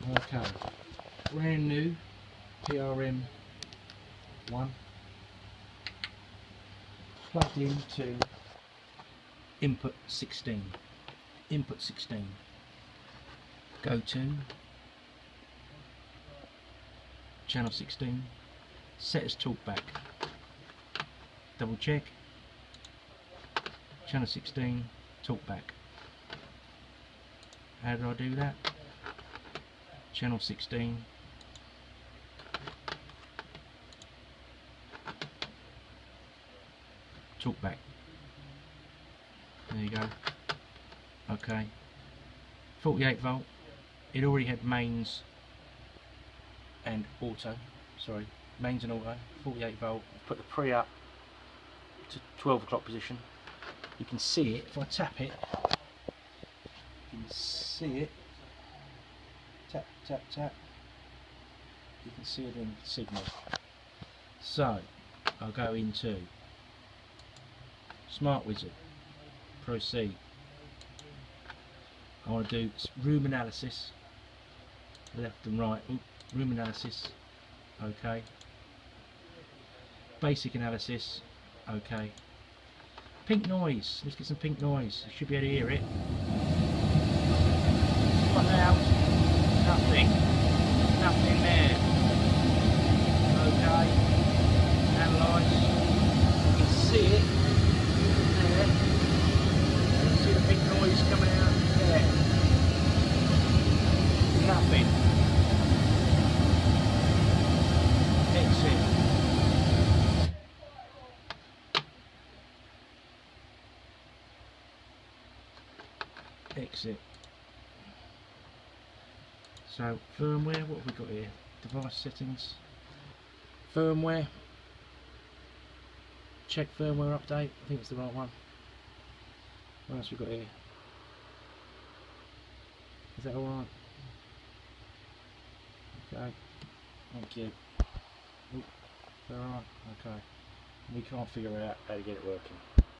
Okay, brand new PRM 1 plugged into input 16. Input 16. Go to channel 16. Set as talkback. Double check. Channel 16. Talkback. How do I do that? Channel 16. Talkback. There you go. Okay. 48 volt. It already had mains and auto. Sorry, mains and auto. 48 volt. Put the pre up to 12 o'clock position. You can see it if I tap it. You can see it. Tap, tap, tap. You can see it in signal. So I'll go into Smart Wizard. Proceed. I want to do room analysis, left and right. Ooh, room analysis. Okay. Basic analysis. Okay. Pink noise. Let's get some pink noise. You should be able to hear it. Quite loud. Nothing. Nothing there. Okay. Analyse. You can see it. There. You can see the pink noise coming out there. Nothing. Exit. Exit. So firmware, what have we got here? Device settings. Firmware. Check firmware update. I think it's the right one. What else we got here? Is that alright? Okay. Thank you. Alright, okay. We can't figure out how to get it working.